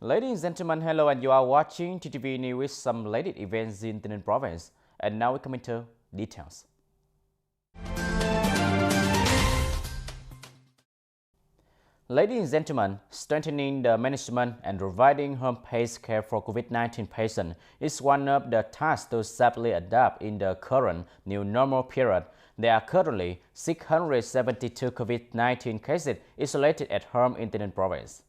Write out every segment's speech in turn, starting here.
Ladies and gentlemen, hello, and you are watching TTV News with some latest events in Tay Ninh province. And now we come into details. Ladies and gentlemen, strengthening the management and providing home-based care for COVID-19 patients is one of the tasks to safely adapt in the current new normal period. There are currently 672 COVID-19 cases isolated at home in Tay Ninh province.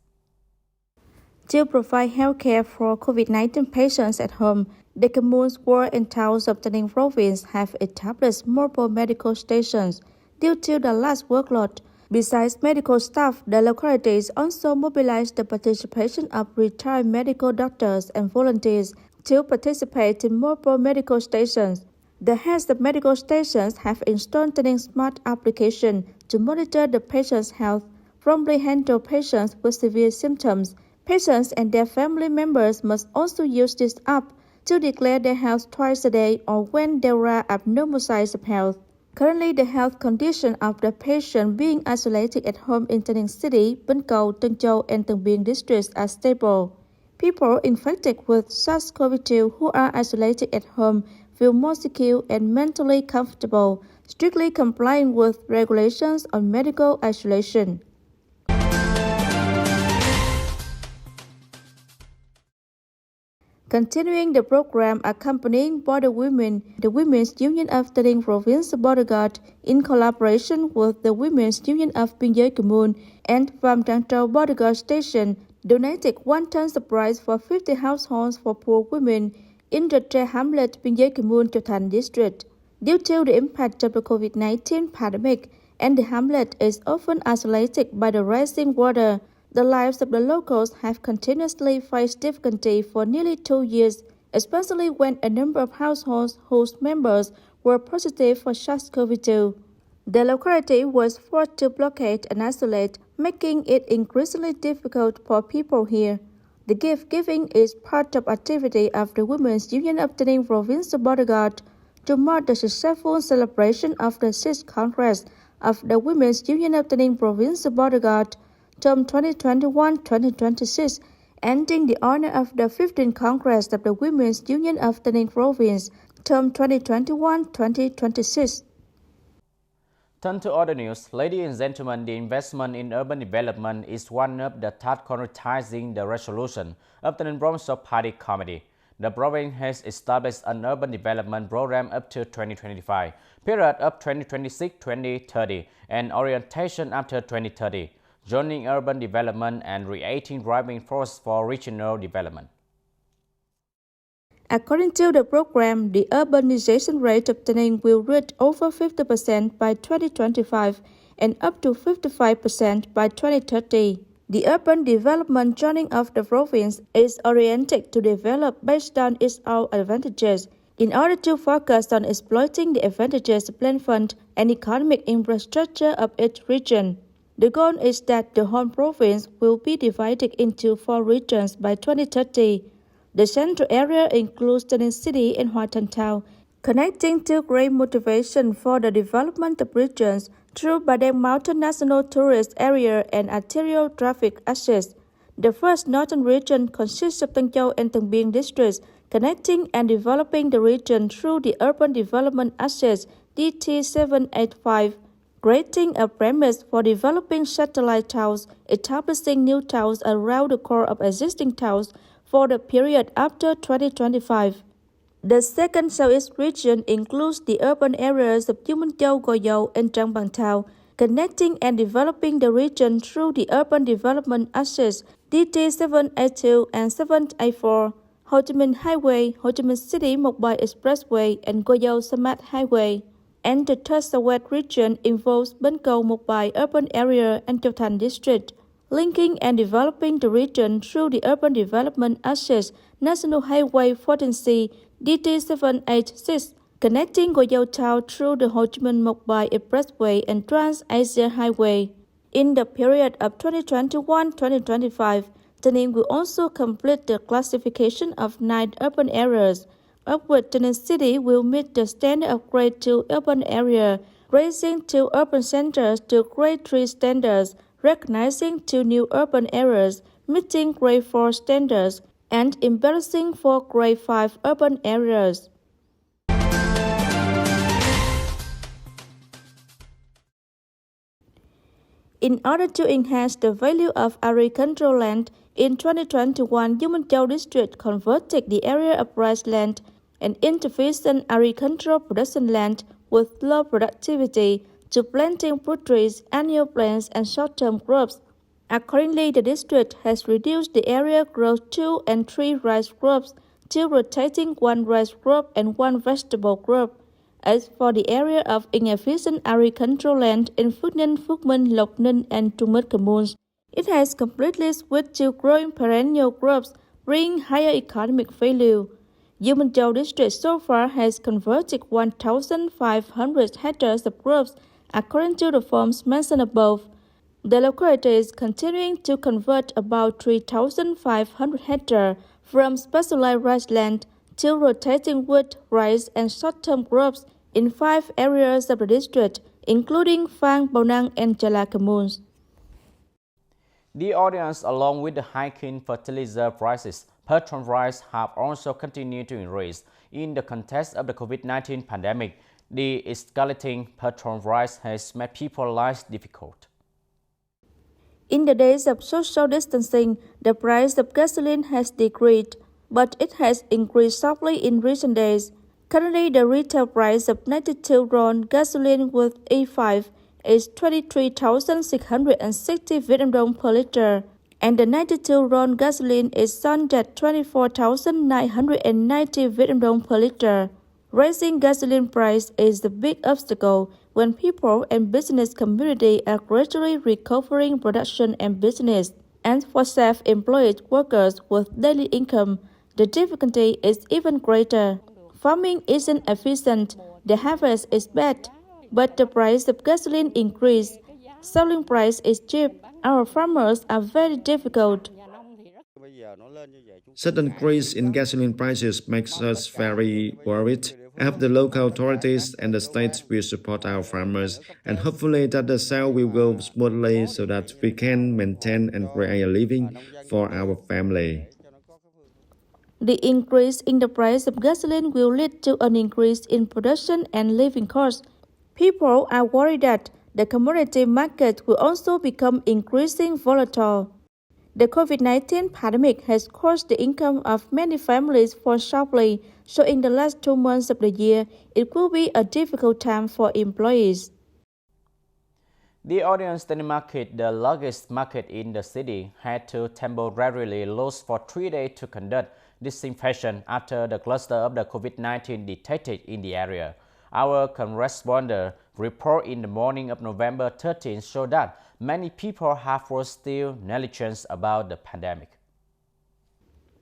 To provide health care for COVID-19 patients at home, the communes, wards and towns of Tay Ninh province have established mobile medical stations due to the large workload. Besides medical staff, the localities also mobilized the participation of retired medical doctors and volunteers to participate in mobile medical stations. The heads of medical stations have installed Tay Ninh Smart application to monitor the patient's health, promptly handle patients with severe symptoms. Patients and their family members must also use this app to declare their health twice a day or when there are abnormal signs of health. Currently, the health condition of the patient being isolated at home in Tay Ninh City, Minh Chau, Duong Minh Chau, and Duong Minh districts are stable. People infected with SARS-CoV-2 who are isolated at home feel more secure and mentally comfortable, strictly complying with regulations on medical isolation. Continuing the program accompanying border women, the Women's Union of Tay Ninh Province Bodyguard, in collaboration with the Women's Union of Biên Giới Commune and Vam Trang Trâu Bodyguard Station, donated 1 ton supplies for 50 households for poor women in the Tre Hamlet, Biên Giới Commune, Châu Thành district. Due to the impact of the COVID-19 pandemic, and the hamlet is often isolated by the rising water, the lives of the locals have continuously faced difficulty for nearly 2 years, especially when a number of households whose members were positive for SARS-CoV-2. The locality was forced to blockade and isolate, making it increasingly difficult for people here. The gift giving is part of activity of the Women's Union of Tay Ninh Province Bodyguard to mark the successful celebration of the 6th Congress of the Women's Union of Tay Ninh Province Bodyguard, term 2021-2026, ending the honor of the 15th Congress of the Women's Union of Tay Ninh Province, term 2021-2026. Turn to other news. Ladies and gentlemen, the investment in urban development is one of the tasks prioritizing the resolution of the Tay Ninh Provincial Party Committee. The province has established an urban development program up to 2025, period of 2026-2030, and orientation after 2030. Joining urban development and creating driving force for regional development. According to the program, the urbanization rate of Tay Ninh will reach over 50% by 2025 and up to 55% by 2030. The urban development joining of the province is oriented to develop based on its own advantages in order to focus on exploiting the advantages of land fund and economic infrastructure of each region. The goal is that the whole province will be divided into 4 regions by 2030. The central area includes Tay Ninh City and Hoa Thanh Town, connecting to great motivation for the development of regions through Bà Đen Mountain National Tourist Area and arterial traffic access. The first northern region consists of Duong Châu and Duong Minh districts, connecting and developing the region through the Urban Development Access DT785. Creating a premise for developing satellite towns, establishing new towns around the core of existing towns for the period after 2025. The second southeast region includes the urban areas of Duong Minh Chau, Gò Dầu, and Trảng Bàng Thao, connecting and developing the region through the Urban Development Access DT782 and 784, Ho Chi Minh Highway, Ho Chi Minh City Mộc-Bài Expressway, and Gò Dầu Samat Highway. And the third southwest region involves Bến Cầu, Mộc-Bài urban area and Châu Thành district, linking and developing the region through the Urban Development Access National Highway 14C DT786, connecting Gò Dầu Town through the Ho Chi Minh Mộc-Bài Expressway and Trans-Asia Highway. In the period of 2021-2025, Tay Ninh will also complete the classification of 9 urban areas, of which Tay Ninh City will meet the standard of Grade 2 urban area, raising 2 urban centers to Grade 3 standards, recognizing 2 new urban areas, meeting Grade 4 standards, and embarrassing for Grade 5 urban areas. In order to enhance the value of agricultural land, in 2021, Duong Minh Chau district converted the area of rice land and insufficient agricultural production land with low productivity to planting fruit trees, annual plants, and short-term crops. Accordingly, the district has reduced the area growth 2 and 3 rice crops to rotating 1 rice crop and 1 vegetable crop. As for the area of inefficient agricultural land in Phước Ninh, Phước Minh, Lộc Ninh, and Duong Minh communes, it has completely switched to growing perennial crops, bringing higher economic value. Duong Minh Chau district so far has converted 1,500 hectares of crops according to the forms mentioned above. The locality is continuing to convert about 3,500 hectares from specialized rice land to rotating wheat, rice, and short-term crops in 5 areas of the district, including Phang, Bau Nang, and Chala communes. The audience, along with the hiking fertilizer prices per ton rice, have also continued to increase. In the context of the COVID-19 pandemic, the escalating per ton rice has made people's lives difficult. In the days of social distancing, the price of gasoline has decreased, but it has increased sharply in recent days. Currently, the retail price of 92 RON gasoline with E5 is 23,660 Vietnam dong per liter, and the 92 RON gasoline is sold at 24,990 Vietnam dong per liter. Rising gasoline price is the big obstacle when people and business community are gradually recovering production and business. And for self-employed workers with daily income, the difficulty is even greater. Farming isn't efficient, the harvest is bad, but the price of gasoline increased. Selling price is cheap. Our farmers are very difficult. Such increase in gasoline prices makes us very worried. I hope the local authorities and the state will support our farmers, and hopefully that the sale will go smoothly so that we can maintain and create a living for our family. The increase in the price of gasoline will lead to an increase in production and living costs. People are worried that the commodity market will also become increasingly volatile. The COVID-19 pandemic has caused the income of many families fall sharply, so in the last 2 months of the year, it will be a difficult time for employees. The audience Tay Ninh Market, the largest market in the city, had to temporarily close for 3 days to conduct disinfection after the cluster of the COVID-19 detected in the area. Our correspondent report in the morning of November 13 showed that many people were still negligent about the pandemic.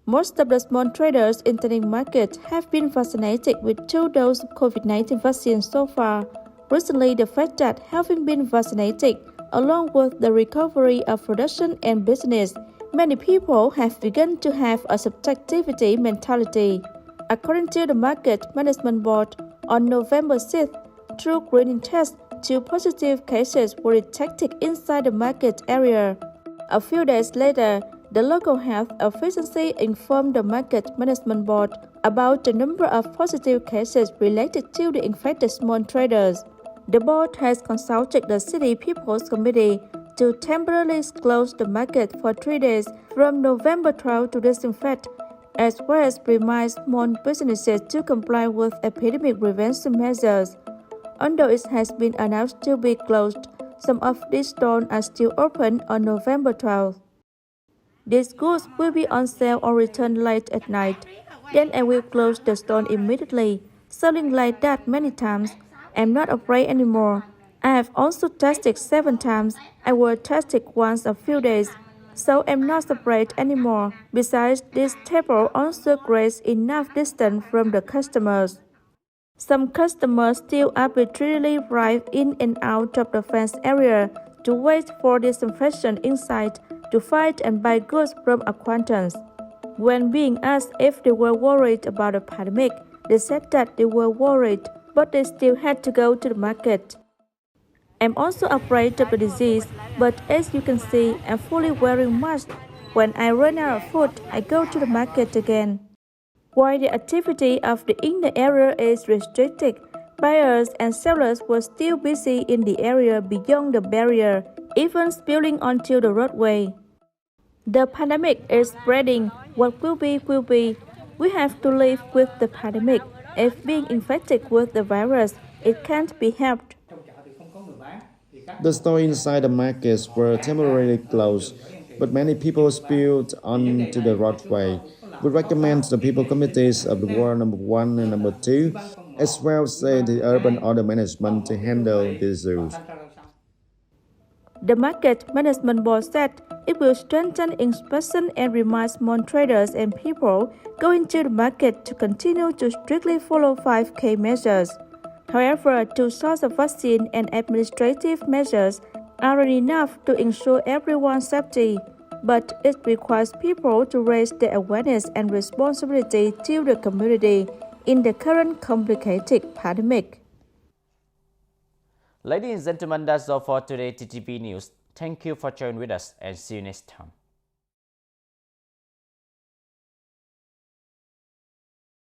Most of the small traders in Tay Ninh Market have been vaccinated with 2 doses of COVID-19 vaccine so far. Recently, the fact that having been vaccinated, along with the recovery of production and business, many people have begun to have a subjectivity mentality. According to the Market Management Board, on November 6th, through screening tests, 2 positive cases were detected inside the market area. A few days later, the local health efficiency informed the Market Management Board about the number of positive cases related to the infected small traders. The board has consulted the City People's Committee to temporarily close the market for 3 days from November 12 to disinfect, as well as remind small businesses to comply with epidemic prevention measures. Although it has been announced to be closed, some of these stores are still open on November 12. These goods will be on sale or returned late at night. Then I will close the store immediately. Selling like that many times, I'm not afraid anymore. I have also tested 7 times. I will test it once a few days, so I'm not afraid anymore. Besides, this table also creates enough distance from the customers. Some customers still arbitrarily drive in and out of the fenced area to wait for disinfection inside to find and buy goods from acquaintance. When being asked if they were worried about the pandemic, they said that they were worried, but they still had to go to the market. I'm also afraid of the disease, but as you can see, I'm fully wearing mask. When I run out of food, I go to the market again. While the activity of the inner area is restricted, buyers and sellers were still busy in the area beyond the barrier, even spilling onto the roadway. The pandemic is spreading. What will be, will be. We have to live with the pandemic. If being infected with the virus, it can't be helped. The stores inside the markets were temporarily closed, but many people spilled onto the roadway. We recommend the people committees of the Ward number 1 and number 2, as well as the urban order management to handle these issues. The Market Management Board said it will strengthen inspection and remind small traders and people going to the market to continue to strictly follow 5K measures. However, 2 sources of vaccine and administrative measures aren't enough to ensure everyone's safety, but it requires people to raise their awareness and responsibility to the community in the current complicated pandemic. Ladies and gentlemen, that's all for today TTV News. Thank you for joining with us and see you next time.